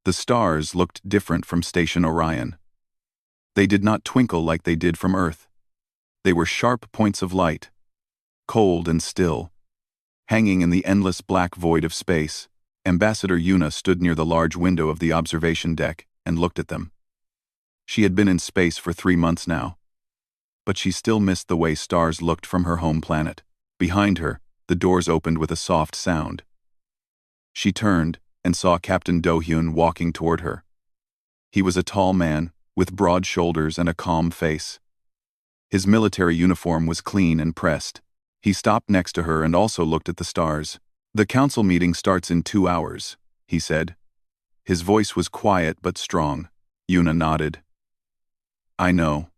The stars looked different from Station Orion. They did not twinkle like they did from Earth. They were sharp points of light, cold and still, hanging in the endless black void of space. Ambassador Yuna stood near the large window of the observation deck and looked at them. She had been in space for 3 months now, but she still missed the way stars looked from her home planet. Behind her, the doors opened with a soft sound. She turned and saw Captain Do-hyun walking toward her. He was a tall man, with broad shoulders and a calm face. His military uniform was clean and pressed. He stopped next to her and also looked at the stars. "The council meeting starts in 2 hours," he said. His voice was quiet but strong. Yuna nodded. "I know.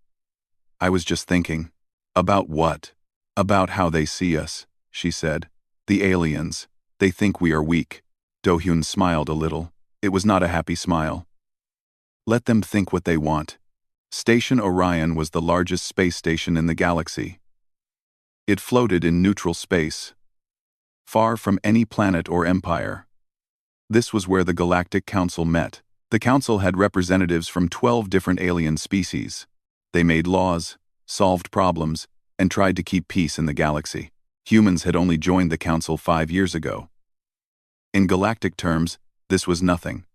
I was just thinking." "About what?" "About how they see us," she said. "The aliens. They think we are weak." Do-hyun smiled a little. It was not a happy smile. "Let them think what they want." Station Orion was the largest space station in the galaxy. It floated in neutral space, far from any planet or empire. This was where the Galactic Council met. The council had representatives from 12 different alien species. They made laws, solved problems, and tried to keep peace in the galaxy. Humans had only joined the council 5 years ago. In galactic terms, this was nothing.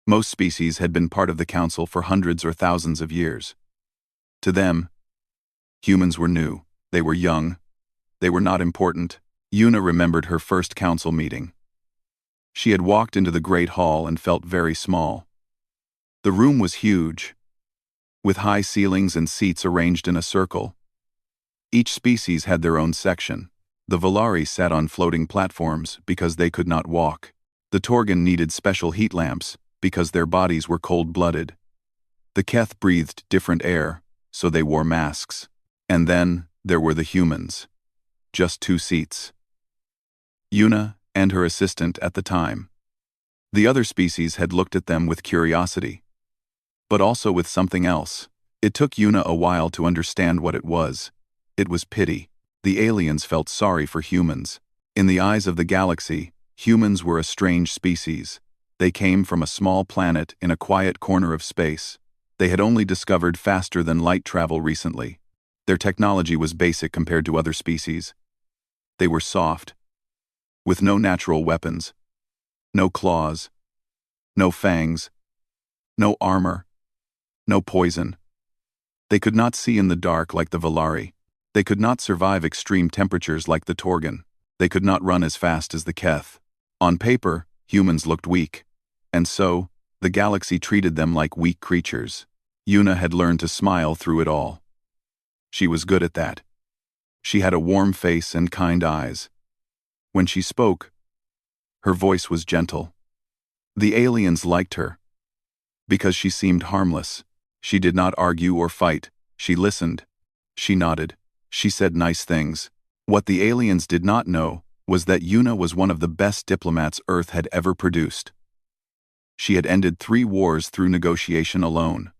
Most species had been part of the council for hundreds or thousands of years. To them, humans were new. They were young. They were not important. Yuna remembered her first council meeting. She had walked into the great hall and felt very small. The room was huge, with high ceilings and seats arranged in a circle. Each species had their own section. The Volari sat on floating platforms because they could not walk. The Torgan needed special heat lamps because their bodies were cold-blooded. The Keth breathed different air, so they wore masks. And then there were the humans. Just 2 seats. Yuna and her assistant at the time. The other species had looked at them with curiosity, but also with something else. It took Yuna a while to understand what it was. It was pity. The aliens felt sorry for humans. In the eyes of the galaxy, humans were a strange species. They came from a small planet in a quiet corner of space. They had only discovered faster than light travel recently. Their technology was basic compared to other species. They were soft, with no natural weapons, no claws, no fangs, no armor, no poison. They could not see in the dark like the Volari. They could not survive extreme temperatures like the Torgan. They could not run as fast as the Keth. On paper, humans looked weak, and so, the galaxy treated them like weak creatures. Yuna had learned to smile through it all. She was good at that. She had a warm face and kind eyes. When she spoke, her voice was gentle. The aliens liked her, because she seemed harmless. She did not argue or fight. She listened. She nodded. She said nice things. What the aliens did not know was that Yuna was one of the best diplomats Earth had ever produced. She had ended 3 wars through negotiation alone.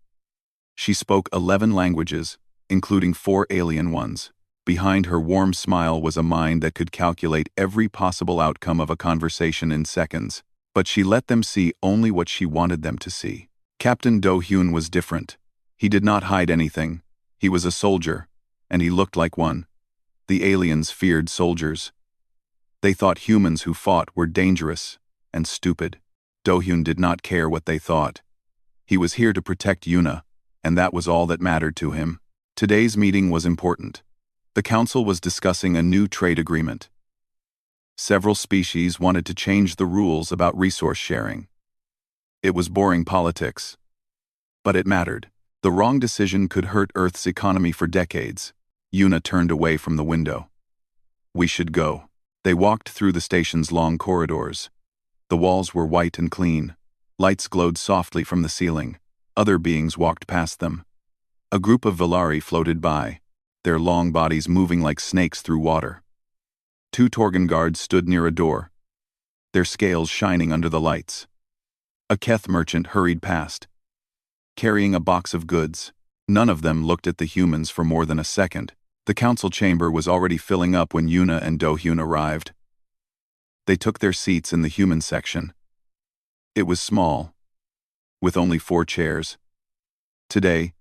She spoke 11 languages, including 4 alien ones. Behind her warm smile was a mind that could calculate every possible outcome of a conversation in seconds, but she let them see only what she wanted them to see. Captain Do-hyun was different. He did not hide anything. He was a soldier, and he looked like one. The aliens feared soldiers. They thought humans who fought were dangerous and stupid. Do-hyun did not care what they thought. He was here to protect Yuna, and that was all that mattered to him. Today's meeting was important. The council was discussing a new trade agreement. Several species wanted to change the rules about resource sharing. It was boring politics, but it mattered. The wrong decision could hurt Earth's economy for decades. Yuna turned away from the window. "We should go." They walked through the station's long corridors. The walls were white and clean. Lights glowed softly from the ceiling. Other beings walked past them. A group of Volari floated by, their long bodies moving like snakes through water. 2 Torgan guards stood near a door, their scales shining under the lights. A Keth merchant hurried past, carrying a box of goods. None of them looked at the humans for more than a second. The council chamber was already filling up when Yuna and Do-hyun arrived. They took their seats in the human section. It was small, with only 4 chairs. Today,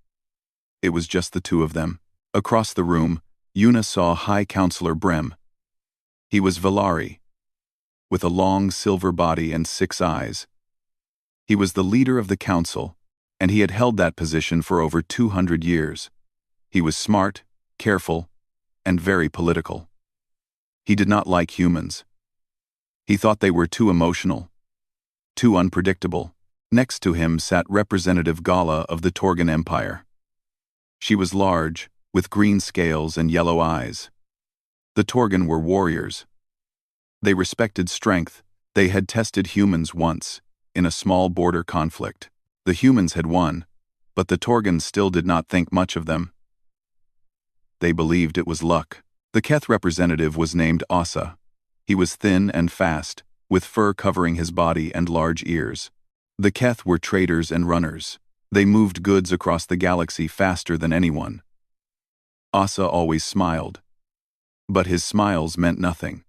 it was just the two of them. Across the room, Yuna saw High Counselor Brem. He was Valari, with a long silver body and 6 eyes. He was the leader of the council, and he had held that position for over 200 years. He was smart, careful, and very political. He did not like humans. He thought they were too emotional, too unpredictable. Next to him sat Representative Gala of the Torgan Empire. She was large, with green scales and yellow eyes. The Torgan were warriors. They respected strength. They had tested humans once, in a small border conflict. The humans had won, but the Torgans still did not think much of them. They believed it was luck. The Keth representative was named Asa. He was thin and fast, with fur covering his body and large ears. The Keth were traders and runners. They moved goods across the galaxy faster than anyone. Asa always smiled. But his smiles meant nothing.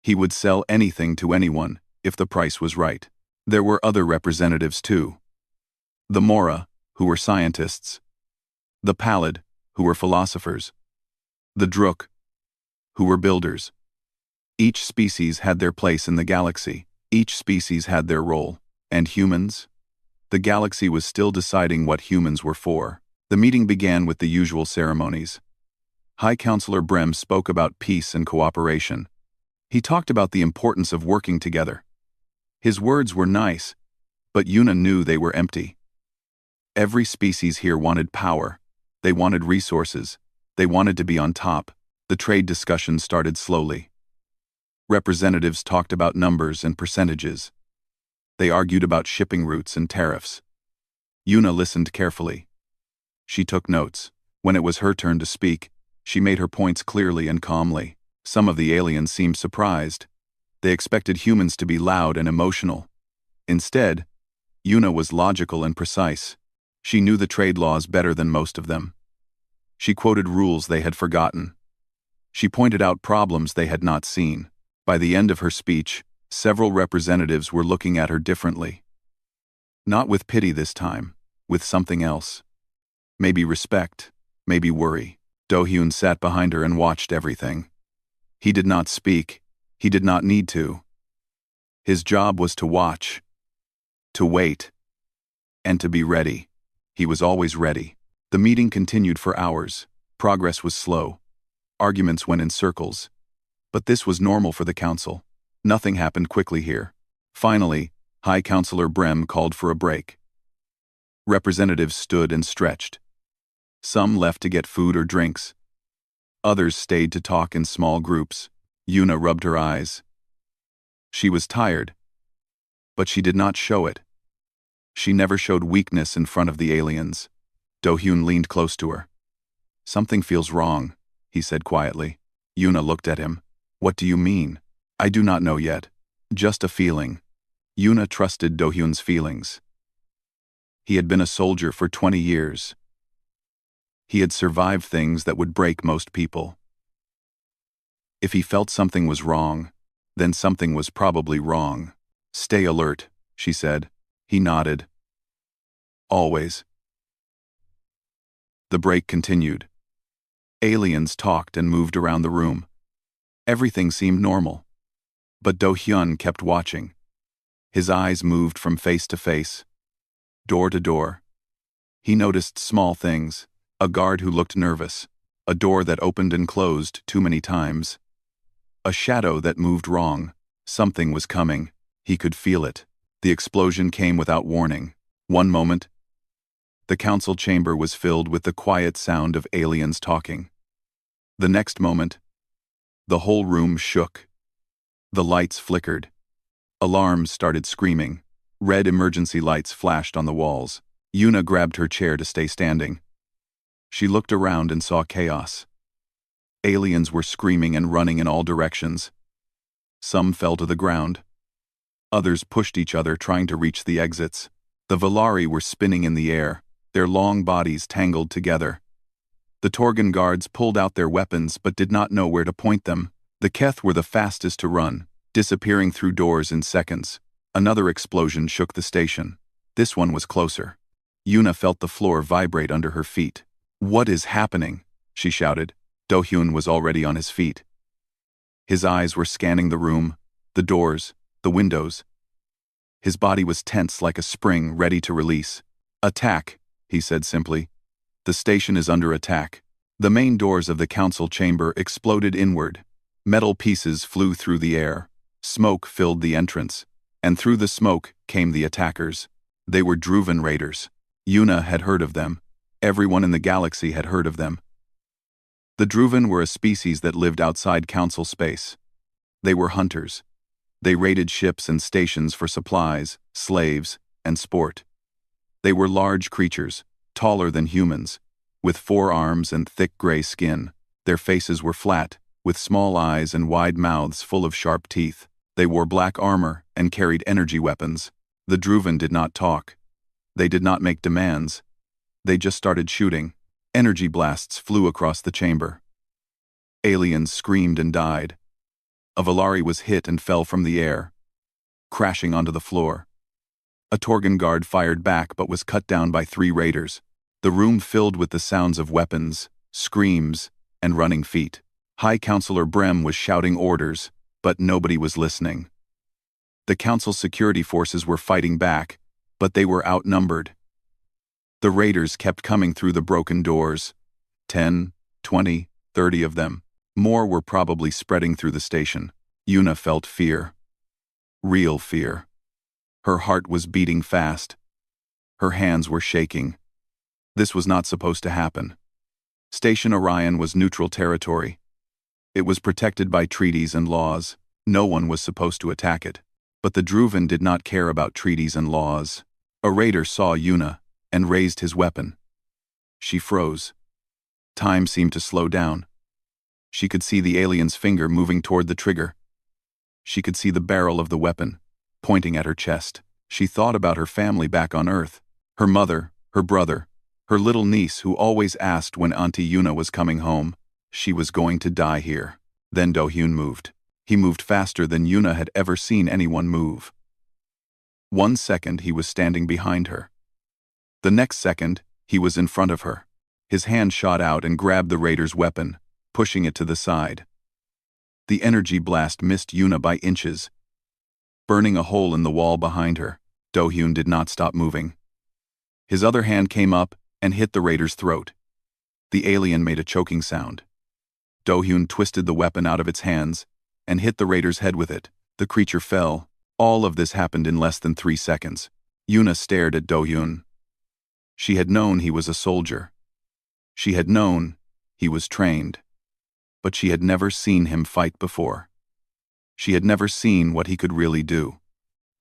He would sell anything to anyone, if the price was right. There were other representatives too. The Mora, who were scientists. The Pallid, who were philosophers. The Druk, who were builders. Each species had their place in the galaxy. Each species had their role. And humans? The galaxy was still deciding what humans were for. The meeting began with the usual ceremonies. High Counselor Brem spoke about peace and cooperation. He talked about the importance of working together. His words were nice, but Yuna knew they were empty. Every species here wanted power. They wanted resources. They wanted to be on top. The trade discussion started slowly. Representatives talked about numbers and percentages. They argued about shipping routes and tariffs. Yuna listened carefully. She took notes. When it was her turn to speak, she made her points clearly and calmly. Some of the aliens seemed surprised. They expected humans to be loud and emotional. Instead, Yuna was logical and precise. She knew the trade laws better than most of them. She quoted rules they had forgotten. She pointed out problems they had not seen. By the end of her speech, several representatives were looking at her differently. Not with pity this time, with something else. Maybe respect, maybe worry. Do-hyun sat behind her and watched everything. He did not speak. He did not need to. His job was to watch, to wait, and to be ready. He was always ready. The meeting continued for hours. Progress was slow. Arguments went in circles. But this was normal for the council. Nothing happened quickly here. Finally, High Counselor Brem called for a break. Representatives stood and stretched. Some left to get food or drinks. Others stayed to talk in small groups. Yuna rubbed her eyes. She was tired, but she did not show it. She never showed weakness in front of the aliens. Do-hyun leaned close to her. "Something feels wrong," he said quietly. Yuna looked at him. "What do you mean?" "I do not know yet. Just a feeling." Yuna trusted Do-hyun's feelings. He had been a soldier for 20 years. He had survived things that would break most people. If he felt something was wrong, then something was probably wrong. "Stay alert," she said. He nodded. "Always." The break continued. Aliens talked and moved around the room. Everything seemed normal. But Do-hyun kept watching. His eyes moved from face to face, door to door. He noticed small things: a guard who looked nervous, a door that opened and closed too many times, a shadow that moved wrong. Something was coming. He could feel it. The explosion came without warning. One moment, the council chamber was filled with the quiet sound of aliens talking. The next moment, the whole room shook. The lights flickered. Alarms started screaming. Red emergency lights flashed on the walls. Yuna grabbed her chair to stay standing. She looked around and saw chaos. Aliens were screaming and running in all directions. Some fell to the ground. Others pushed each other trying to reach the exits. The Valari were spinning in the air, their long bodies tangled together. The Torgan guards pulled out their weapons but did not know where to point them. The Keth were the fastest to run, disappearing through doors in seconds. Another explosion shook the station. This one was closer. Yuna felt the floor vibrate under her feet. "What is happening?" she shouted. Do-hyun was already on his feet. His eyes were scanning the room, the doors, the windows. His body was tense like a spring ready to release. "Attack," he said simply. "The station is under attack." The main doors of the council chamber exploded inward. Metal pieces flew through the air. Smoke filled the entrance, and through the smoke came the attackers. They were Druvan raiders. Yuna had heard of them. Everyone in the galaxy had heard of them. The Druvan were a species that lived outside council space. They were hunters. They raided ships and stations for supplies, slaves, and sport. They were large creatures, taller than humans, with 4 arms and thick gray skin. Their faces were flat, with small eyes and wide mouths full of sharp teeth. They wore black armor and carried energy weapons. The Druvan did not talk. They did not make demands. They just started shooting. Energy blasts flew across the chamber. Aliens screamed and died. A Valari was hit and fell from the air, crashing onto the floor. A Torgan guard fired back but was cut down by 3 raiders. The room filled with the sounds of weapons, screams, and running feet. High Counselor Brem was shouting orders, but nobody was listening. The council's security forces were fighting back, but they were outnumbered. The raiders kept coming through the broken doors. 10, 20, 30 of them. More were probably spreading through the station. Yuna felt fear. Real fear. Her heart was beating fast. Her hands were shaking. This was not supposed to happen. Station Orion was neutral territory. It was protected by treaties and laws. No one was supposed to attack it. But the Druvan did not care about treaties and laws. A raider saw Yuna and raised his weapon. She froze. Time seemed to slow down. She could see the alien's finger moving toward the trigger. She could see the barrel of the weapon, pointing at her chest. She thought about her family back on Earth. Her mother, her brother, her little niece who always asked when Auntie Yuna was coming home. She was going to die here. Then Do-hyun moved. He moved faster than Yuna had ever seen anyone move. 1 second he was standing behind her. The next second, he was in front of her. His hand shot out and grabbed the raider's weapon, pushing it to the side. The energy blast missed Yuna by inches, burning a hole in the wall behind her. Do-hyun did not stop moving. His other hand came up and hit the raider's throat. The alien made a choking sound. Do-hyun twisted the weapon out of its hands and hit the raider's head with it. The creature fell. All of this happened in less than 3 seconds. Yuna stared at Do-hyun. She had known he was a soldier. She had known he was trained. But she had never seen him fight before. She had never seen what he could really do.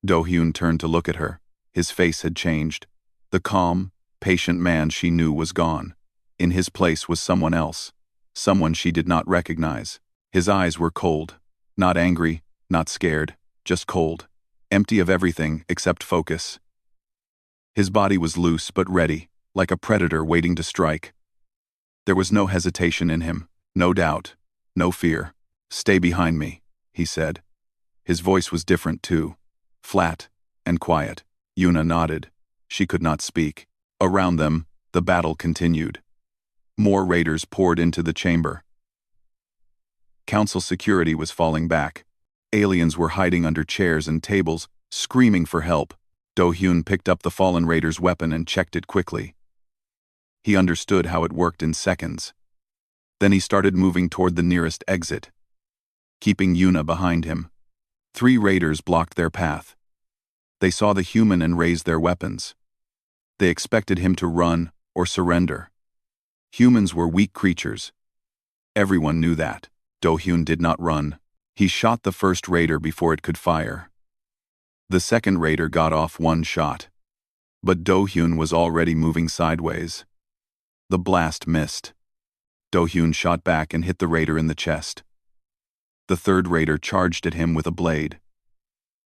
Do-hyun turned to look at her. His face had changed. The calm, patient man she knew was gone. In his place was someone else. Someone she did not recognize. His eyes were cold. Not angry, not scared, just cold. Empty of everything except focus. His body was loose but ready, like a predator waiting to strike. There was no hesitation in him, no doubt, no fear. "Stay behind me," he said. His voice was different too, flat and quiet. Yuna nodded. She could not speak. Around them, the battle continued. More raiders poured into the chamber. Council security was falling back. Aliens were hiding under chairs and tables, screaming for help. Do-hyun picked up the fallen raider's weapon and checked it quickly. He understood how it worked in seconds. Then he started moving toward the nearest exit, keeping Yuna behind him. 3 raiders blocked their path. They saw the human and raised their weapons. They expected him to run or surrender. Humans were weak creatures. Everyone knew that. Do-hyun did not run. He shot the first raider before it could fire. The second raider got off 1 shot. But Do-hyun was already moving sideways. The blast missed. Do-hyun shot back and hit the raider in the chest. The third raider charged at him with a blade.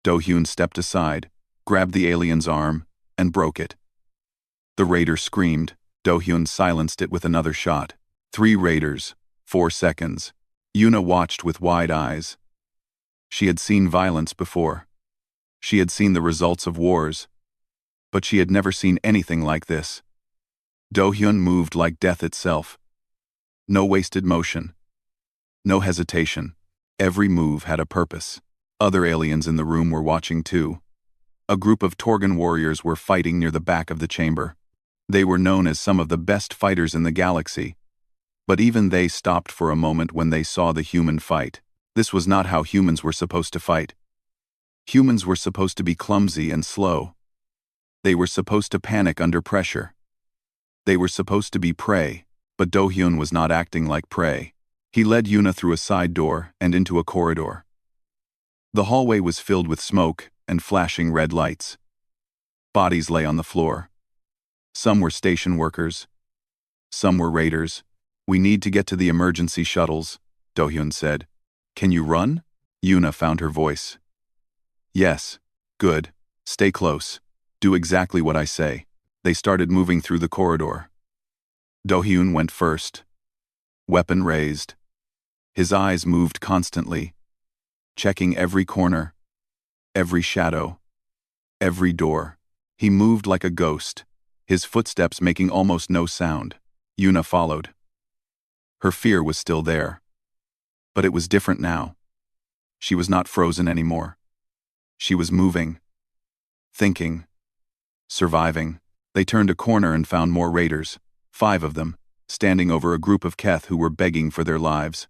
Do-hyun stepped aside, grabbed the alien's arm, and broke it. The raider screamed. Do-hyun silenced it with another shot. 3 raiders, 4 seconds. Yuna watched with wide eyes. She had seen violence before. She had seen the results of wars. But she had never seen anything like this. Do-hyun moved like death itself. No wasted motion. No hesitation. Every move had a purpose. Other aliens in the room were watching too. A group of Torgan warriors were fighting near the back of the chamber. They were known as some of the best fighters in the galaxy. But even they stopped for a moment when they saw the human fight. This was not how humans were supposed to fight. Humans were supposed to be clumsy and slow. They were supposed to panic under pressure. They were supposed to be prey, but Do-hyun was not acting like prey. He led Yuna through a side door and into a corridor. The hallway was filled with smoke and flashing red lights. Bodies lay on the floor. Some were station workers. Some were raiders. "We need to get to the emergency shuttles," Do-hyun said. "Can you run?" Yuna found her voice. "Yes. Good. Stay close. Do exactly what I say." They started moving through the corridor. Do-hyun went first. Weapon raised. His eyes moved constantly, checking every corner, every shadow, every door. He moved like a ghost, his footsteps making almost no sound. Yuna followed. Her fear was still there. But it was different now. She was not frozen anymore. She was moving, thinking, surviving. They turned a corner and found more raiders, 5 of them, standing over a group of Keth who were begging for their lives.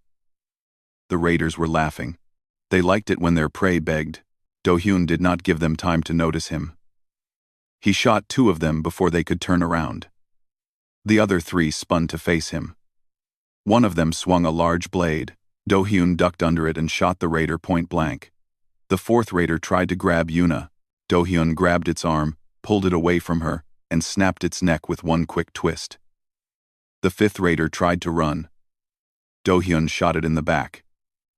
The raiders were laughing. They liked it when their prey begged. Do-hyun did not give them time to notice him. He shot 2 of them before they could turn around. The other 3 spun to face him. One of them swung a large blade. Do-hyun ducked under it and shot the raider point blank. The 4th raider tried to grab Yuna. Do-hyun grabbed its arm, pulled it away from her, and snapped its neck with one quick twist. The 5th raider tried to run. Do-hyun shot it in the back.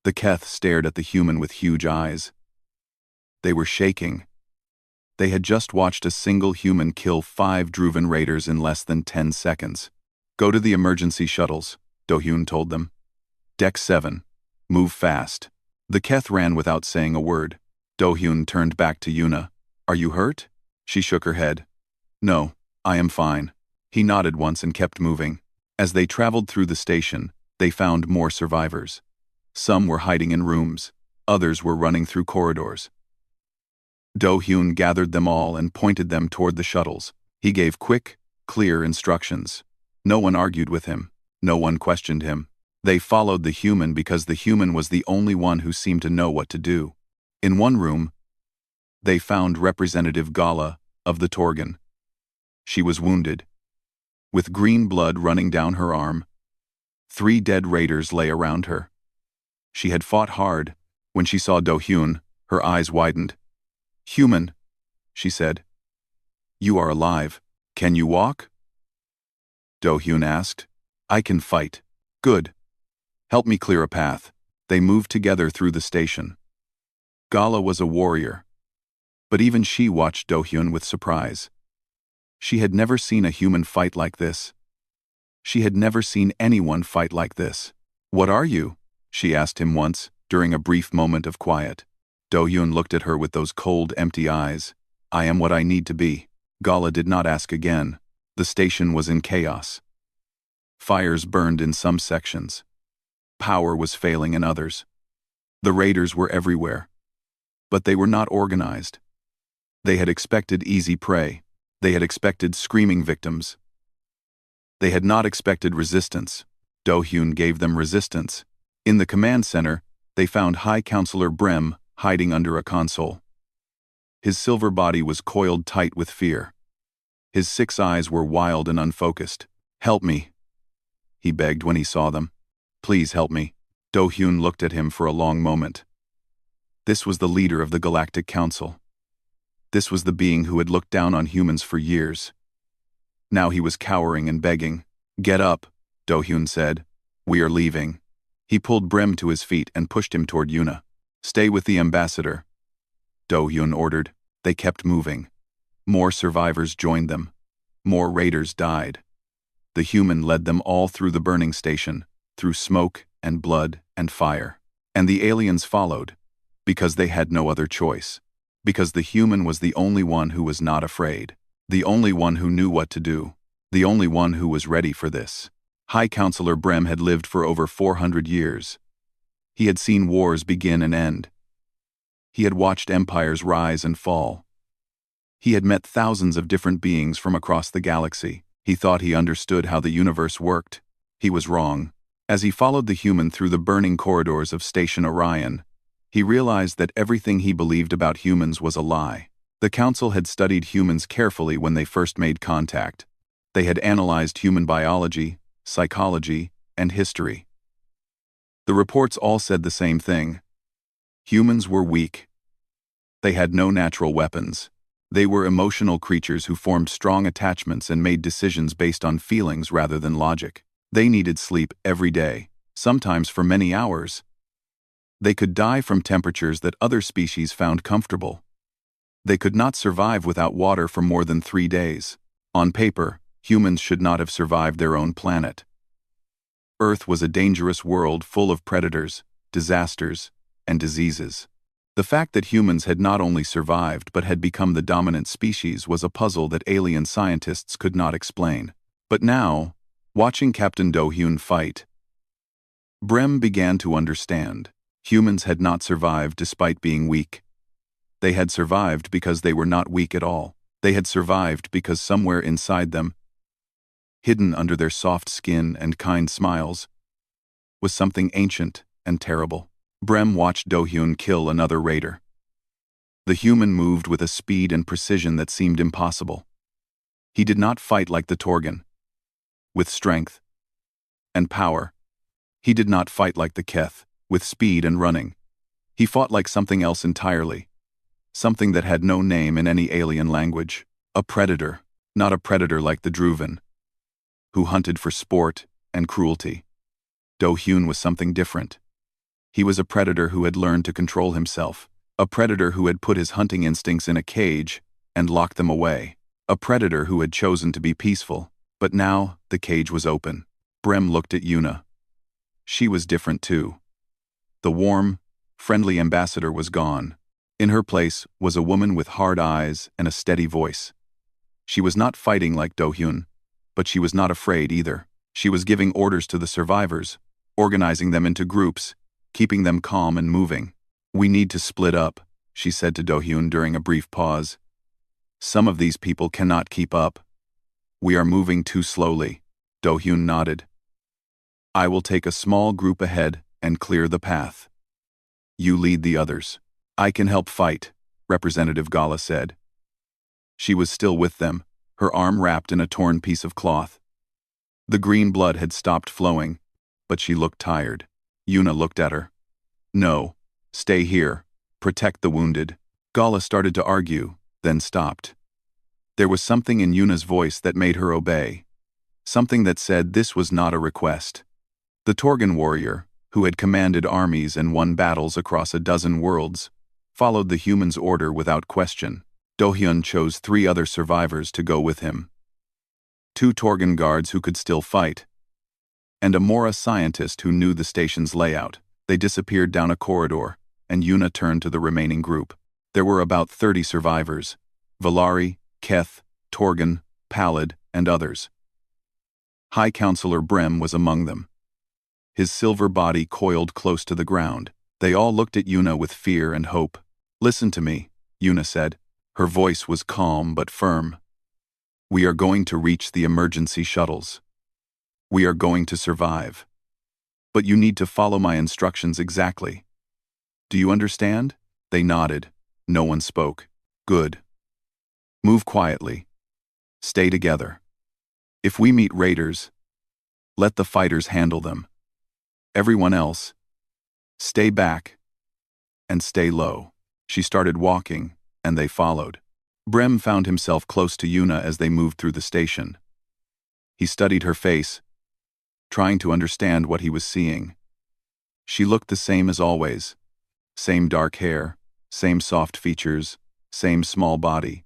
The Keth stared at the human with huge eyes. They were shaking. They had just watched a single human kill 5 Druvan raiders in less than 10 seconds. "Go to the emergency shuttles," Do-hyun told them. "Deck 7. Move fast." The Keth ran without saying a word. Do-hyun turned back to Yuna. "Are you hurt?" She shook her head. "No, I am fine." He nodded once and kept moving. As they traveled through the station, they found more survivors. Some were hiding in rooms. Others were running through corridors. Do-hyun gathered them all and pointed them toward the shuttles. He gave quick, clear instructions. No one argued with him. No one questioned him. They followed the human because the human was the only one who seemed to know what to do. In one room, they found Representative Gala of the Torgan. She was wounded, with green blood running down her arm. 3 dead raiders lay around her. She had fought hard. When she saw Do-hyun, her eyes widened. "Human," she said. "You are alive. Can you walk?" Do-hyun asked. "I can fight." "Good. Help me clear a path." They moved together through the station. Gala was a warrior. But even she watched Do-hyun with surprise. She had never seen a human fight like this. She had never seen anyone fight like this. "What are you?" she asked him once, during a brief moment of quiet. Do-hyun looked at her with those cold, empty eyes. "I am what I need to be." Gala did not ask again. The station was in chaos. Fires burned in some sections. Power was failing in others. The raiders were everywhere. But they were not organized. They had expected easy prey. They had expected screaming victims. They had not expected resistance. Do-hyun gave them resistance. In the command center, they found High Counselor Brem hiding under a console. His silver body was coiled tight with fear. His 6 eyes were wild and unfocused. "Help me," he begged when he saw them. "Please help me." Do-hyun looked at him for a long moment. This was the leader of the Galactic Council. This was the being who had looked down on humans for years. Now he was cowering and begging. "Get up," Do-hyun said. "We are leaving." He pulled Brem to his feet and pushed him toward Yuna. "Stay with the ambassador," Do-hyun ordered. They kept moving. More survivors joined them. More raiders died. The human led them all through the burning station, through smoke and blood and fire. And the aliens followed, because they had no other choice. Because the human was the only one who was not afraid. The only one who knew what to do. The only one who was ready for this. High Counselor Brem had lived for over 400 years. He had seen wars begin and end. He had watched empires rise and fall. He had met thousands of different beings from across the galaxy. He thought he understood how the universe worked. He was wrong. As he followed the human through the burning corridors of Station Orion, he realized that everything he believed about humans was a lie. The Council had studied humans carefully when they first made contact. They had analyzed human biology, psychology, and history. The reports all said the same thing. Humans were weak. They had no natural weapons. They were emotional creatures who formed strong attachments and made decisions based on feelings rather than logic. They needed sleep every day, sometimes for many hours. They could die from temperatures that other species found comfortable. They could not survive without water for more than 3 days. On paper, humans should not have survived their own planet. Earth was a dangerous world full of predators, disasters, and diseases. The fact that humans had not only survived but had become the dominant species was a puzzle that alien scientists could not explain. But now, watching Captain Do-hyun fight, Brem began to understand. Humans had not survived despite being weak. They had survived because they were not weak at all. They had survived because somewhere inside them, hidden under their soft skin and kind smiles, was something ancient and terrible. Brem watched Do-hyun kill another raider. The human moved with a speed and precision that seemed impossible. He did not fight like the Torgan, with strength and power. He did not fight like the Keth, with speed and running. He fought like something else entirely, something that had no name in any alien language. A predator, not a predator like the Druvan, who hunted for sport and cruelty. Do-hyun was something different. He was a predator who had learned to control himself, a predator who had put his hunting instincts in a cage and locked them away, a predator who had chosen to be peaceful. But now, the cage was open. Brem looked at Yuna. She was different too. The warm, friendly ambassador was gone. In her place was a woman with hard eyes and a steady voice. She was not fighting like Do-hyun, but she was not afraid either. She was giving orders to the survivors, organizing them into groups, keeping them calm and moving. "We need to split up," she said to Do-hyun during a brief pause. "Some of these people cannot keep up. We are moving too slowly." Do-hyun nodded. "I will take a small group ahead and clear the path. You lead the others." "I can help fight," Representative Gala said. She was still with them, her arm wrapped in a torn piece of cloth. The green blood had stopped flowing, but she looked tired. Yuna looked at her. "No, stay here. Protect the wounded." Gala started to argue, then stopped. There was something in Yuna's voice that made her obey. Something that said this was not a request. The Torgan warrior, who had commanded armies and won battles across a dozen worlds, followed the human's order without question. Do-hyun chose 3 other survivors to go with him. 2 Torgan guards who could still fight, and a Mora scientist who knew the station's layout. They disappeared down a corridor, and Yuna turned to the remaining group. There were about 30 survivors: Valari, Keth, Torgan, Pallid, and others. High Counselor Brem was among them. His silver body coiled close to the ground. They all looked at Yuna with fear and hope. "Listen to me," Yuna said. Her voice was calm but firm. "We are going to reach the emergency shuttles. We are going to survive. But you need to follow my instructions exactly. Do you understand?" They nodded. No one spoke. "Good. Move quietly. Stay together. If we meet raiders, let the fighters handle them. Everyone else, stay back and stay low." She started walking, and they followed. Brem found himself close to Yuna as they moved through the station. He studied her face, trying to understand what he was seeing. She looked the same as always. Same dark hair, same soft features, same small body.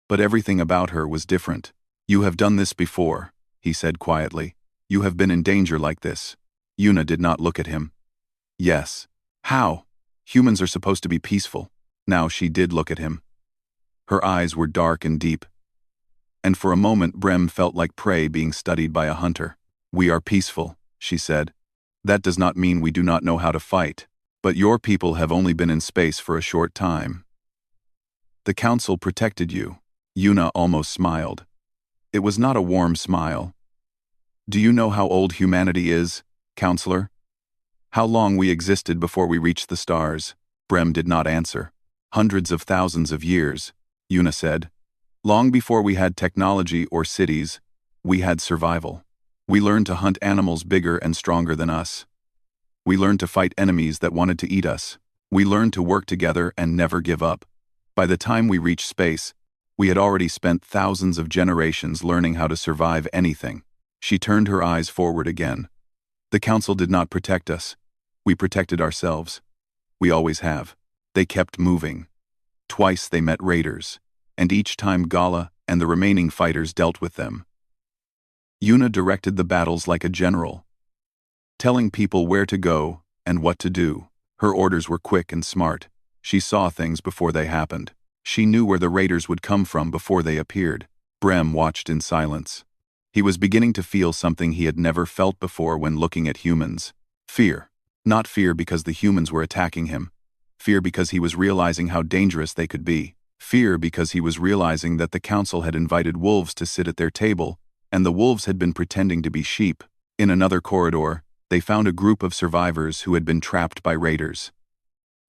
But everything about her was different. "You have done this before," he said quietly. "You have been in danger like this." Yuna did not look at him. "Yes." "How? Humans are supposed to be peaceful." Now she did look at him. Her eyes were dark and deep. and for a moment Brem felt like prey being studied by a hunter. "We are peaceful," she said. "That does not mean we do not know how to fight. But your people have only been in space for a short time. The Council protected you." Yuna almost smiled. It was not a warm smile. "Do you know how old humanity is, Counselor? How long we existed before we reached the stars?" Brem did not answer. "Hundreds of thousands of years," Yuna said. "Long before we had technology or cities, we had survival. We learned to hunt animals bigger and stronger than us. We learned to fight enemies that wanted to eat us. We learned to work together and never give up. By the time we reached space, we had already spent thousands of generations learning how to survive anything." She turned her eyes forward again. "The Council did not protect us. We protected ourselves. We always have." They kept moving. Twice they met raiders, and each time Gala and the remaining fighters dealt with them. Yuna directed the battles like a general, telling people where to go and what to do. Her orders were quick and smart. She saw things before they happened. She knew where the raiders would come from before they appeared. Brem watched in silence. He was beginning to feel something he had never felt before when looking at humans. Fear. Not fear because the humans were attacking him. Fear because he was realizing how dangerous they could be. Fear because he was realizing that the Council had invited wolves to sit at their table, and the wolves had been pretending to be sheep. In another corridor, they found a group of survivors who had been trapped by raiders.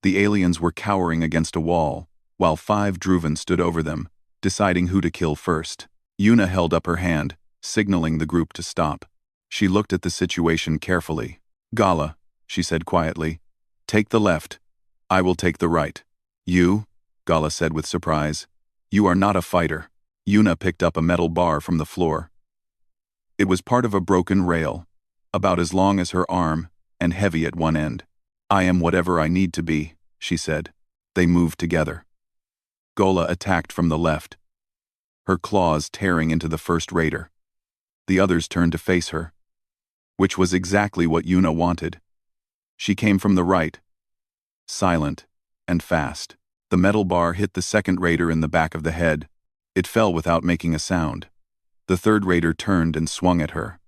The aliens were cowering against a wall, while 5 Druvan stood over them, deciding who to kill first. Yuna held up her hand, signaling the group to stop. She looked at the situation carefully. "Gala," she said quietly, "take the left. I will take the right." "You?" Gala said with surprise. "You are not a fighter." Yuna picked up a metal bar from the floor. It was part of a broken rail, about as long as her arm, and heavy at one end. "I am whatever I need to be," she said. They moved together. Gola attacked from the left, her claws tearing into the first raider. The others turned to face her, which was exactly what Yuna wanted. She came from the right, silent and fast. The metal bar hit the second raider in the back of the head. It fell without making a sound. The third raider turned and swung at her.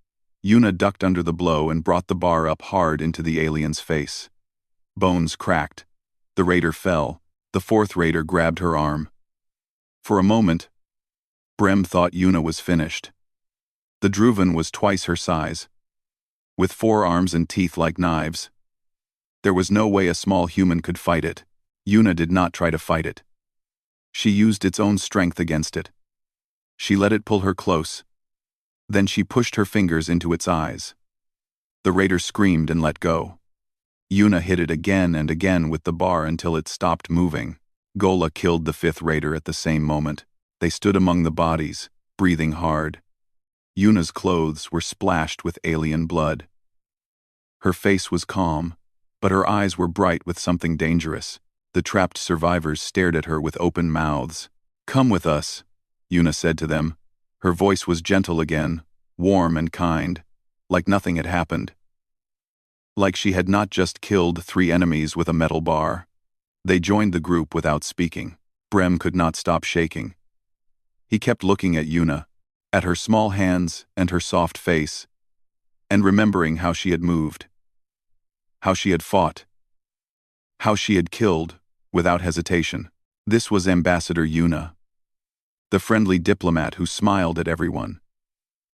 Yuna ducked under the blow and brought the bar up hard into the alien's face. Bones cracked. The raider fell. The fourth raider grabbed her arm. For a moment, Brem thought Yuna was finished. The Druvan was twice her size, with 4 arms and teeth like knives. There was no way a small human could fight it. Yuna did not try to fight it. She used its own strength against it. She let it pull her close. Then she pushed her fingers into its eyes. The raider screamed and let go. Yuna hit it again and again with the bar until it stopped moving. Gola killed the 5th raider at the same moment. They stood among the bodies, breathing hard. Yuna's clothes were splashed with alien blood. Her face was calm, but her eyes were bright with something dangerous. The trapped survivors stared at her with open mouths. "Come with us," Yuna said to them. Her voice was gentle again, warm and kind, like nothing had happened. Like she had not just killed 3 enemies with a metal bar. They joined the group without speaking. Brem could not stop shaking. He kept looking at Yuna, at her small hands and her soft face, and remembering how she had moved, how she had fought, how she had killed without hesitation. This was Ambassador Yuna, the friendly diplomat who smiled at everyone,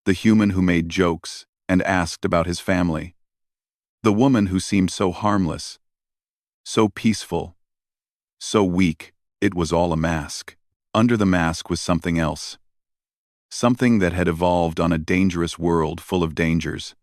the human who made jokes and asked about his family, the woman who seemed so harmless, so peaceful, so weak. It was all a mask. Under the mask was something else. Something that had evolved on a dangerous world full of dangers.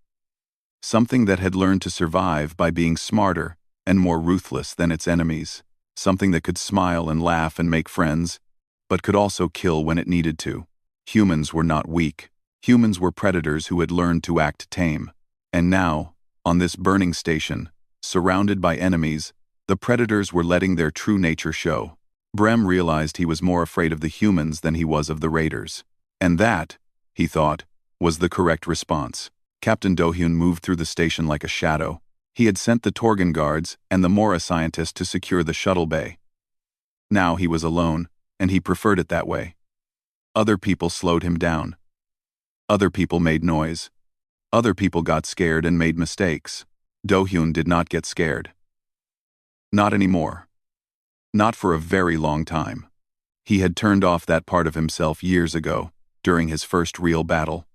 Something that had learned to survive by being smarter and more ruthless than its enemies. Something that could smile and laugh and make friends, but could also kill when it needed to. Humans were not weak. Humans were predators who had learned to act tame. And now, on this burning station, surrounded by enemies, the predators were letting their true nature show. Brem realized he was more afraid of the humans than he was of the raiders. And that, he thought, was the correct response. Captain Dohyun moved through the station like a shadow. He had sent the Torgan guards and the Mora scientist to secure the shuttle bay. Now he was alone, and he preferred it that way. Other people slowed him down. Other people made noise. Other people got scared and made mistakes. Do-hyun did not get scared. Not anymore. Not for a very long time. He had turned off that part of himself years ago, during his first real battle.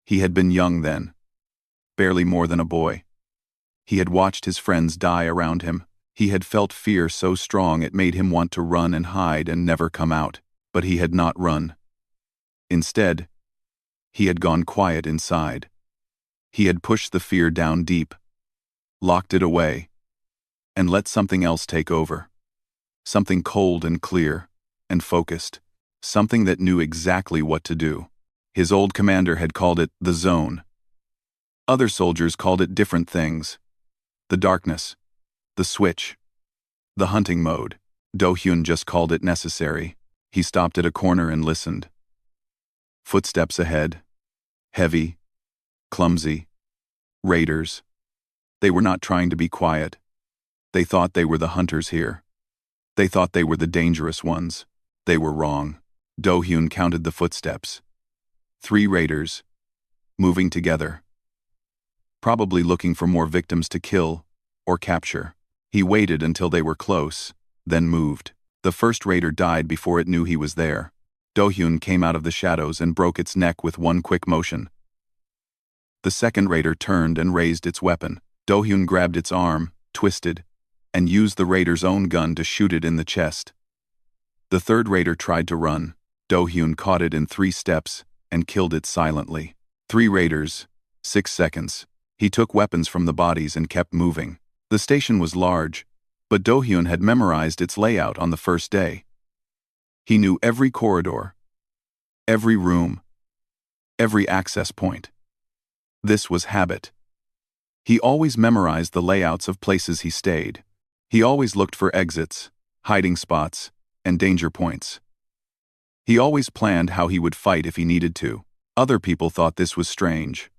He had been young then. Barely more than a boy. He had watched his friends die around him. He had felt fear so strong it made him want to run and hide and never come out, but he had not run. Instead, he had gone quiet inside. He had pushed the fear down deep, locked it away, and let something else take over. Something cold and clear and focused. Something that knew exactly what to do. His old commander had called it the zone. Other soldiers called it different things. The darkness. The switch. The hunting mode. Do-hyun just called it necessary. He stopped at a corner and listened. Footsteps ahead. Heavy. Clumsy. Raiders. They were not trying to be quiet. They thought they were the hunters here. They thought they were the dangerous ones. They were wrong. Do-hyun counted the footsteps. 3 raiders. Moving together. Probably looking for more victims to kill or capture. He waited until they were close, then moved. The first raider died before it knew he was there. Do-hyun came out of the shadows and broke its neck with one quick motion. The second raider turned and raised its weapon. Do-hyun grabbed its arm, twisted, and used the raider's own gun to shoot it in the chest. The third raider tried to run. Do-hyun caught it in 3 steps and killed it silently. 3 raiders, 6 seconds. He took weapons from the bodies and kept moving. The station was large, but Do-hyun had memorized its layout on the first day. He knew every corridor, every room, every access point. This was habit. He always memorized the layouts of places he stayed. He always looked for exits, hiding spots, and danger points. He always planned how he would fight if he needed to. Other people thought this was strange.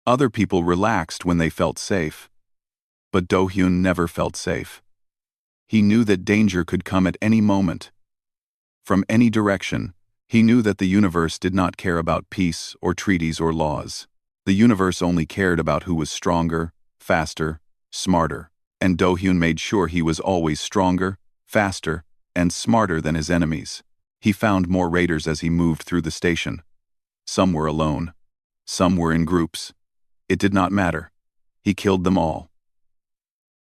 Other people relaxed when they felt safe. But Do-hyun never felt safe. He knew that danger could come at any moment. From any direction, he knew that the universe did not care about peace or treaties or laws. The universe only cared about who was stronger, faster, smarter. And Do-hyun made sure he was always stronger, faster, and smarter than his enemies. He found more raiders as he moved through the station. Some were alone. Some were in groups. It did not matter. He killed them all.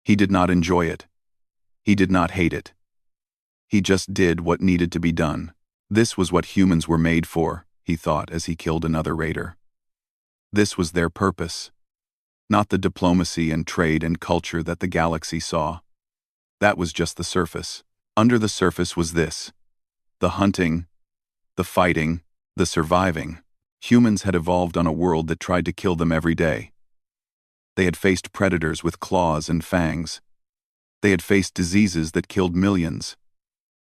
He did not enjoy it. He did not hate it. He just did what needed to be done. This was what humans were made for, he thought as he killed another raider. This was their purpose. Not the diplomacy and trade and culture that the galaxy saw. That was just the surface. Under the surface was this. The hunting, the fighting, the surviving. Humans had evolved on a world that tried to kill them every day. They had faced predators with claws and fangs. They had faced diseases that killed millions.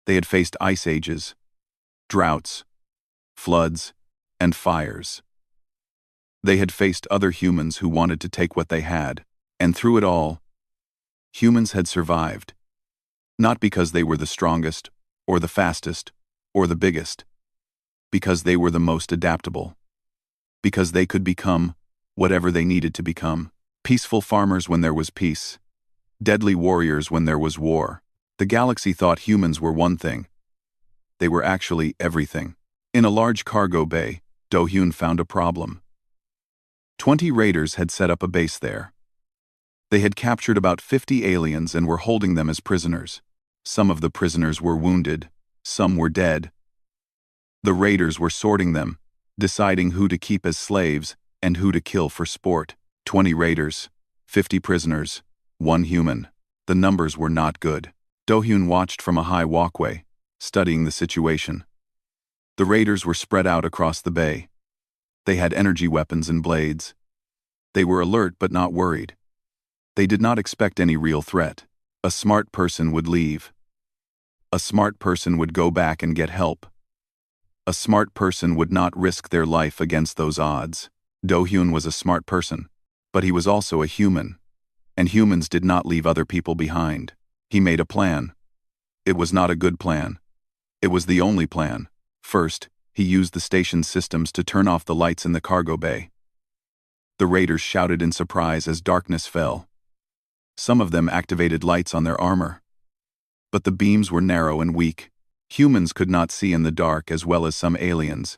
They had faced ice ages, droughts, floods, and fires. They had faced other humans who wanted to take what they had, and through it all, humans had survived. Not because they were the strongest, or the fastest, or the biggest. Because they were the most adaptable. Because they could become whatever they needed to become. Peaceful farmers when there was peace. Deadly warriors when there was war. The galaxy thought humans were one thing. They were actually everything. In a large cargo bay, Do-hyun found a problem. 20 raiders had set up a base there. They had captured about 50 aliens and were holding them as prisoners. Some of the prisoners were wounded, some were dead. The raiders were sorting them, deciding who to keep as slaves and who to kill for sport. 20 raiders, 50 prisoners, 1 human. The numbers were not good. Do-hyun watched from a high walkway, studying the situation. The raiders were spread out across the bay. They had energy weapons and blades. They were alert but not worried. They did not expect any real threat. A smart person would leave. A smart person would go back and get help. A smart person would not risk their life against those odds. Do-hyun was a smart person, but he was also a human. And humans did not leave other people behind. He made a plan. It was not a good plan. It was the only plan. First, he used the station's systems to turn off the lights in the cargo bay. The raiders shouted in surprise as darkness fell. Some of them activated lights on their armor. But the beams were narrow and weak. Humans could not see in the dark as well as some aliens.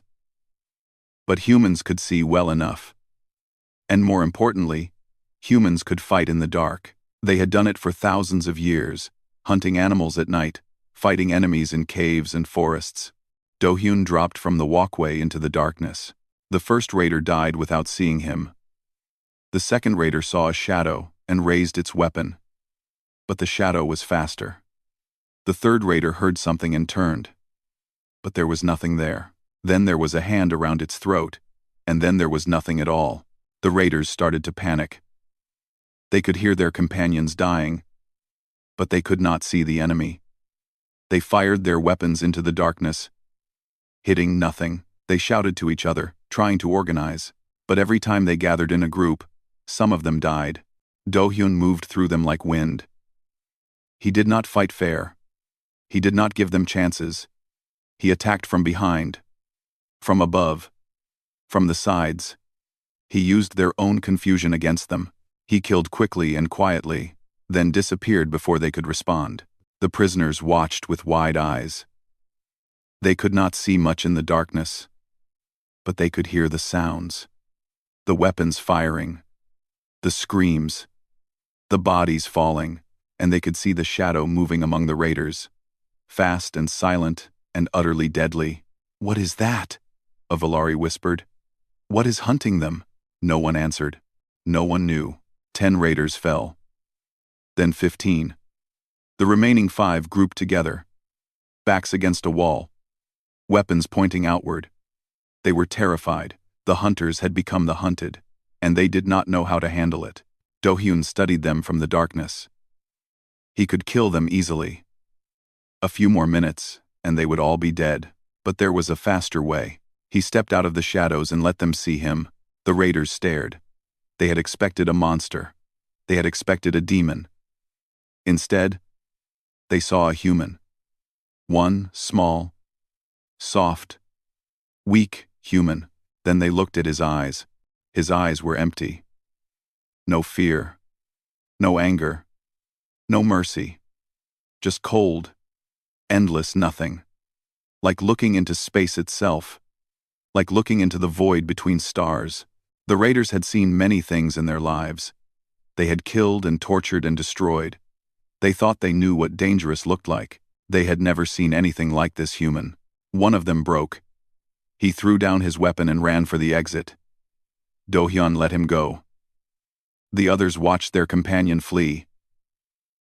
But humans could see well enough. And more importantly, humans could fight in the dark. They had done it for thousands of years, hunting animals at night, fighting enemies in caves and forests. Do-hyun dropped from the walkway into the darkness. The first raider died without seeing him. The second raider saw a shadow and raised its weapon. But the shadow was faster. The third raider heard something and turned. But there was nothing there. Then there was a hand around its throat, and then there was nothing at all. The raiders started to panic. They could hear their companions dying, but they could not see the enemy. They fired their weapons into the darkness, hitting nothing. They shouted to each other, trying to organize, but every time they gathered in a group, some of them died. Do-hyun moved through them like wind. He did not fight fair. He did not give them chances. He attacked from behind, from above, from the sides. He used their own confusion against them. He killed quickly and quietly, then disappeared before they could respond. The prisoners watched with wide eyes. They could not see much in the darkness, but they could hear the sounds. The weapons firing, the screams, the bodies falling, and they could see the shadow moving among the raiders, fast and silent and utterly deadly. "What is that?" a Valari whispered. "What is hunting them?" No one answered. No one knew. 10 raiders fell. Then 15. The remaining 5 grouped together, backs against a wall, weapons pointing outward. They were terrified. The hunters had become the hunted, and they did not know how to handle it. Do-hyun studied them from the darkness. He could kill them easily. A few more minutes, and they would all be dead. But there was a faster way. He stepped out of the shadows and let them see him. The raiders stared. They had expected a monster. They had expected a demon. Instead, they saw a human. One small, soft, weak human. Then they looked at his eyes. His eyes were empty. No fear, no anger, no mercy. Just cold, endless nothing. Like looking into space itself. Like looking into the void between stars. The raiders had seen many things in their lives. They had killed and tortured and destroyed. They thought they knew what dangerous looked like. They had never seen anything like this human. One of them broke. He threw down his weapon and ran for the exit. Do-hyun let him go. The others watched their companion flee.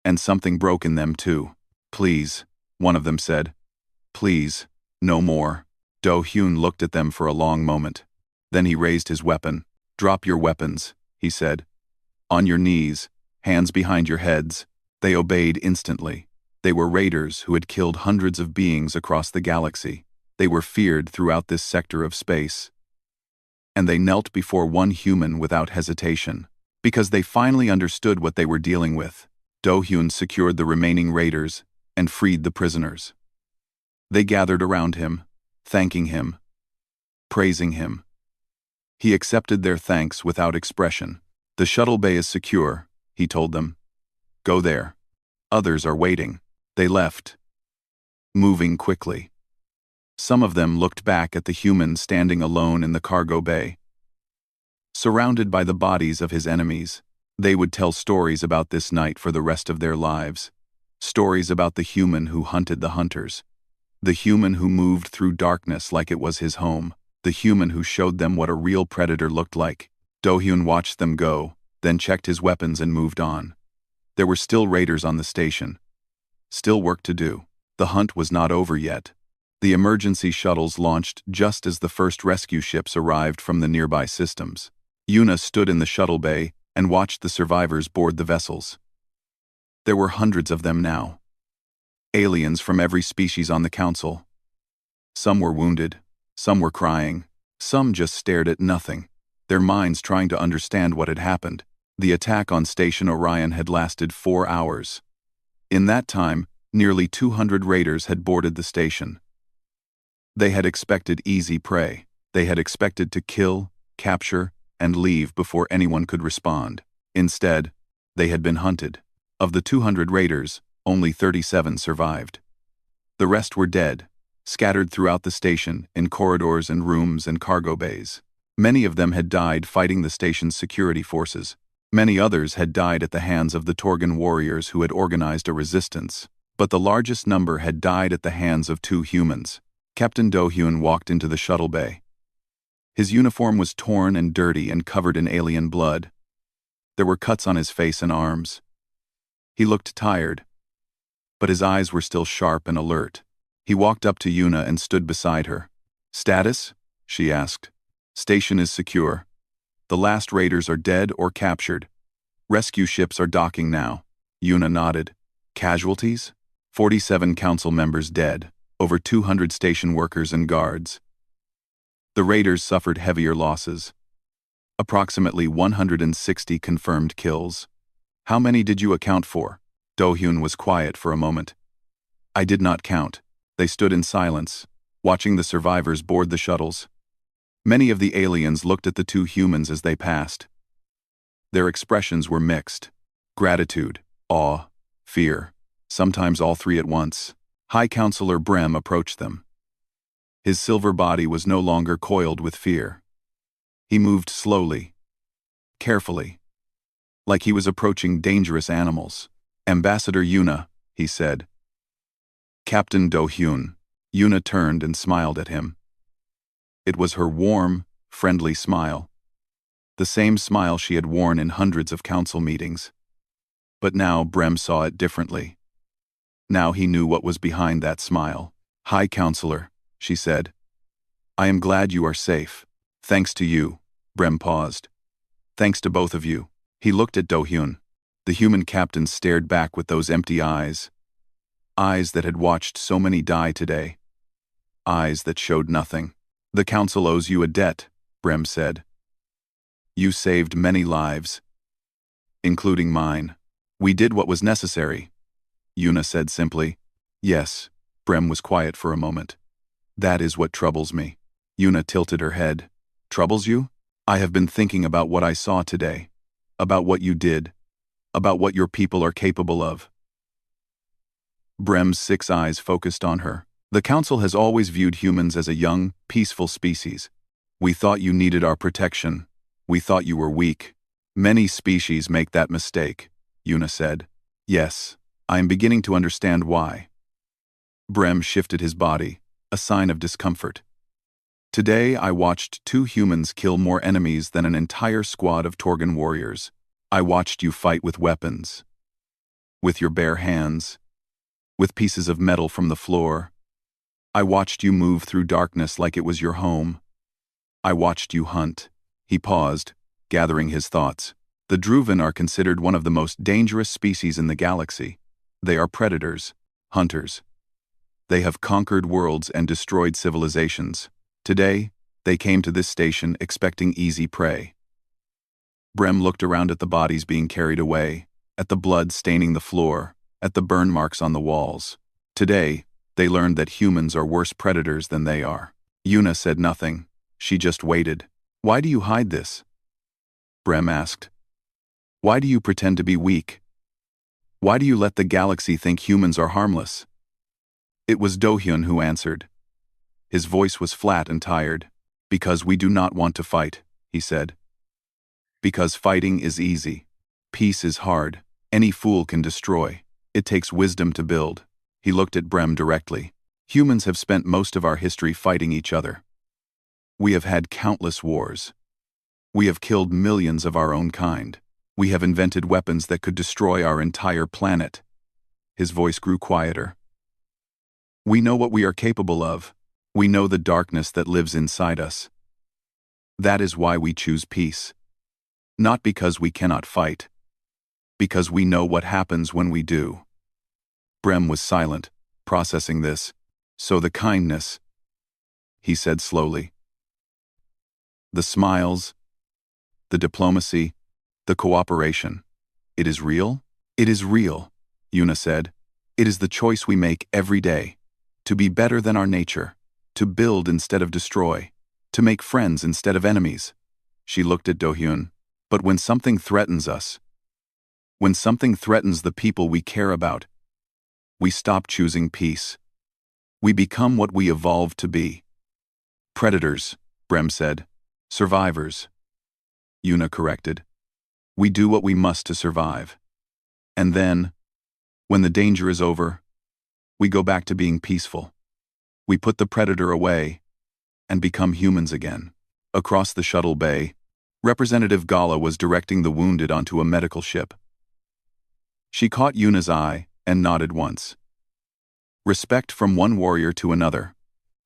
And something broke in them too. "Please," one of them said. "Please, no more." Do-hyun looked at them for a long moment. Then he raised his weapon. "Drop your weapons," he said. "On your knees, hands behind your heads." They obeyed instantly. They were raiders who had killed hundreds of beings across the galaxy. They were feared throughout this sector of space. And they knelt before one human without hesitation, because they finally understood what they were dealing with. Do-hyun secured the remaining raiders and freed the prisoners. They gathered around him, thanking him, praising him. He accepted their thanks without expression. "The shuttle bay is secure," he told them. "Go there. Others are waiting." They left, moving quickly. Some of them looked back at the human standing alone in the cargo bay. Surrounded by the bodies of his enemies, they would tell stories about this night for the rest of their lives. Stories about the human who hunted the hunters. The human who moved through darkness like it was his home. The human who showed them what a real predator looked like. Do-hyun watched them go, then checked his weapons and moved on. There were still raiders on the station. Still work to do. The hunt was not over yet. The emergency shuttles launched just as the first rescue ships arrived from the nearby systems. Yuna stood in the shuttle bay and watched the survivors board the vessels. There were hundreds of them now. Aliens from every species on the council. Some were wounded, some were crying, some just stared at nothing, their minds trying to understand what had happened. The attack on Station Orion had lasted 4 hours. In that time, nearly 200 raiders had boarded the station. They had expected easy prey. They had expected to kill, capture, and leave before anyone could respond. Instead, they had been hunted. Of the 200 raiders, only 37 survived. The rest were dead, scattered throughout the station, in corridors and rooms and cargo bays. Many of them had died fighting the station's security forces. Many others had died at the hands of the Torgan warriors who had organized a resistance. But the largest number had died at the hands of 2 humans. Captain Do-hyun walked into the shuttle bay. His uniform was torn and dirty and covered in alien blood. There were cuts on his face and arms. He looked tired, but his eyes were still sharp and alert. He walked up to Yuna and stood beside her. "Status?" she asked. "Station is secure. The last raiders are dead or captured. Rescue ships are docking now." Yuna nodded. "Casualties?" 47 council members dead, over 200 station workers and guards. The raiders suffered heavier losses. Approximately 160 confirmed kills. "How many did you account for?" Do-hyun was quiet for a moment. "I did not count." They stood in silence, watching the survivors board the shuttles. Many of the aliens looked at the 2 humans as they passed. Their expressions were mixed. Gratitude, awe, fear, sometimes all 3 at once. High Counselor Brem approached them. His silver body was no longer coiled with fear. He moved slowly, carefully, like he was approaching dangerous animals. "Ambassador Yuna," he said. "Captain Do-hyun." Yuna turned and smiled at him. It was her warm, friendly smile. The same smile she had worn in hundreds of council meetings. But now Brem saw it differently. Now he knew what was behind that smile. "High Counselor," she said. "I am glad you are safe. Thanks to you." Brem paused. "Thanks to both of you." He looked at Do-hyun. The human captain stared back with those empty eyes. Eyes that had watched so many die today. Eyes that showed nothing. "The council owes you a debt," Brem said. "You saved many lives, including mine." "We did what was necessary," Yuna said simply. "Yes." Brem was quiet for a moment. "That is what troubles me." Yuna tilted her head. "Troubles you?" "I have been thinking about what I saw today. About what you did. About what your people are capable of." Brem's 6 eyes focused on her. "The Council has always viewed humans as a young, peaceful species. We thought you needed our protection. We thought you were weak. Many species make that mistake," Yuna said. "Yes, I am beginning to understand why." Brem shifted his body, a sign of discomfort. "Today I watched 2 humans kill more enemies than an entire squad of Torgan warriors. I watched you fight with weapons. With your bare hands. With pieces of metal from the floor. I watched you move through darkness like it was your home. I watched you hunt." He paused, gathering his thoughts. "The Druvan are considered one of the most dangerous species in the galaxy. They are predators, hunters. They have conquered worlds and destroyed civilizations. Today, they came to this station expecting easy prey." Brem looked around at the bodies being carried away, at the blood staining the floor, at the burn marks on the walls. Today, they learned that humans are worse predators than they are. Yuna said nothing. She just waited. "Why do you hide this?" Brem asked. "Why do you pretend to be weak? Why do you let the galaxy think humans are harmless?" It was Do-hyun who answered. His voice was flat and tired. "Because we do not want to fight," he said. "Because fighting is easy. Peace is hard. Any fool can destroy. It takes wisdom to build." He looked at Brem directly. "Humans have spent most of our history fighting each other. We have had countless wars. We have killed millions of our own kind. We have invented weapons that could destroy our entire planet." His voice grew quieter. "We know what we are capable of. We know the darkness that lives inside us. That is why we choose peace. Not because we cannot fight. Because we know what happens when we do." Brem was silent, processing this. "So the kindness," he said slowly. "The smiles, the diplomacy, the cooperation. It is real?" "It is real," Yuna said. "It is the choice we make every day. To be better than our nature. to build instead of destroy, to make friends instead of enemies. She looked at Do-hyun. But when something threatens us, when something threatens the people we care about, we stop choosing peace. We become what we evolved to be. Predators, Brem said. Survivors. Yuna corrected. We do what we must to survive. And then, when the danger is over, we go back to being peaceful. We put the predator away and become humans again. Across the shuttle bay, Representative Gala was directing the wounded onto a medical ship. She caught Yuna's eye and nodded once. Respect from one warrior to another.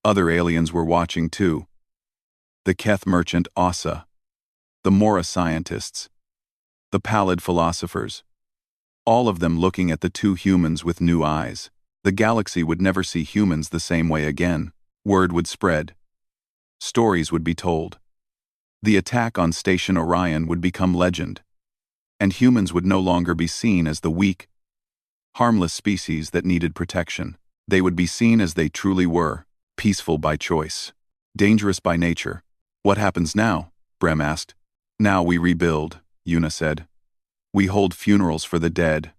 Other aliens were watching too. The Keth merchant Asa, the Mora scientists, the pallid philosophers, all of them looking at the two humans with new eyes. The galaxy would never see humans the same way again. Word would spread. Stories would be told. The attack on Station Orion would become legend, and humans would no longer be seen as the weak, harmless species that needed protection. They would be seen as they truly were, peaceful by choice, dangerous by nature. What happens now? Brem asked. Now we rebuild, Yuna said. We hold funerals for the dead.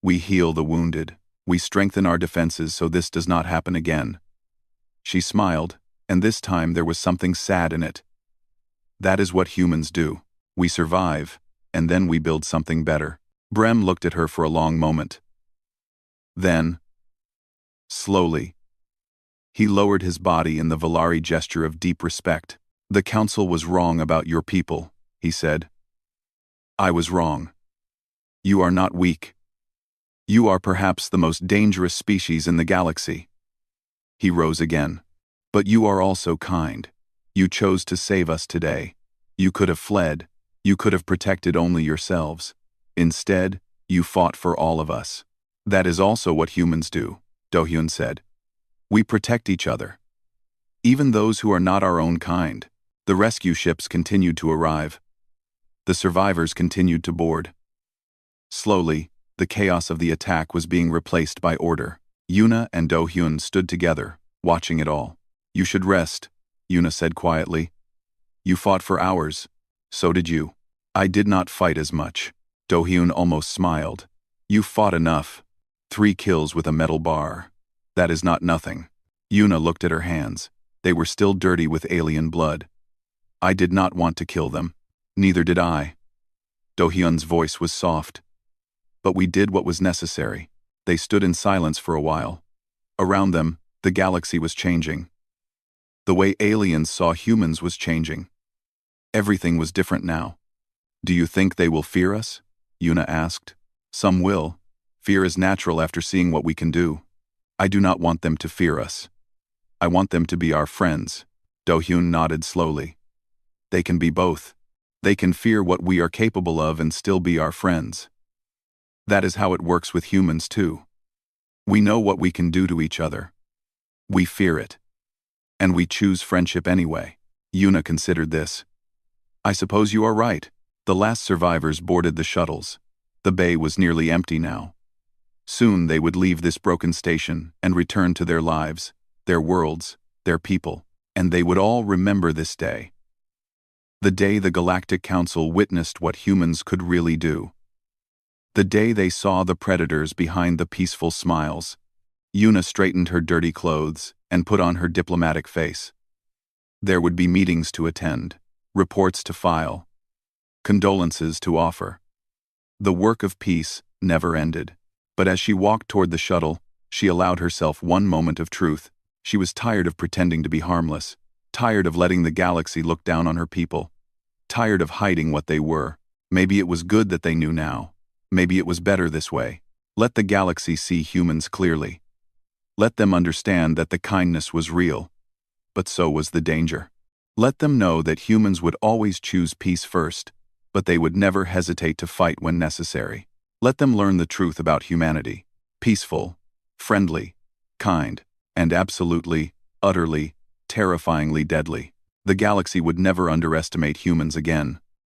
We heal the wounded. We strengthen our defenses so this does not happen again. She smiled, and this time there was something sad in it. That is what humans do. We survive, and then we build something better. Brem looked at her for a long moment. Then, slowly, he lowered his body in the Valari gesture of deep respect. The council was wrong about your people, he said. I was wrong. You are not weak. You are perhaps the most dangerous species in the galaxy. He rose again. But you are also kind. You chose to save us today. You could have fled. You could have protected only yourselves. Instead, you fought for all of us. That is also what humans do, Do-hyun said. We protect each other. Even those who are not our own kind. The rescue ships continued to arrive. The survivors continued to board. Slowly, the chaos of the attack was being replaced by order. Yuna and Do-hyun stood together, watching it all. You should rest, Yuna said quietly. You fought for hours. So did you. I did not fight as much. Do-hyun almost smiled. You fought enough. 3 kills with a metal bar. That is not nothing. Yuna looked at her hands. They were still dirty with alien blood. I did not want to kill them. Neither did I. Do-hyun's voice was soft. But we did what was necessary. They stood in silence for a while. Around them, the galaxy was changing. The way aliens saw humans was changing. Everything was different now. Do you think they will fear us? Yuna asked. Some will. Fear is natural after seeing what we can do. I do not want them to fear us. I want them to be our friends. Do-hyun nodded slowly. They can be both. They can fear what we are capable of and still be our friends. That is how it works with humans too. We know what we can do to each other. We fear it. And we choose friendship anyway. Yuna considered this. I suppose you are right. The last survivors boarded the shuttles. The bay was nearly empty now. Soon they would leave this broken station and return to their lives, their worlds, their people, and they would all remember this day. The day the Galactic Council witnessed what humans could really do. The day they saw the predators behind the peaceful smiles. Yuna straightened her dirty clothes and put on her diplomatic face. There would be meetings to attend, reports to file, condolences to offer. The work of peace never ended. But as she walked toward the shuttle, she allowed herself one moment of truth. She was tired of pretending to be harmless, tired of letting the galaxy look down on her people, tired of hiding what they were. Maybe it was good that they knew now. Maybe it was better this way. Let the galaxy see humans clearly. Let them understand that the kindness was real, but so was the danger. Let them know that humans would always choose peace first, but they would never hesitate to fight when necessary. Let them learn the truth about humanity. Peaceful, friendly, kind, and absolutely, utterly, terrifyingly deadly. The galaxy would never underestimate humans again.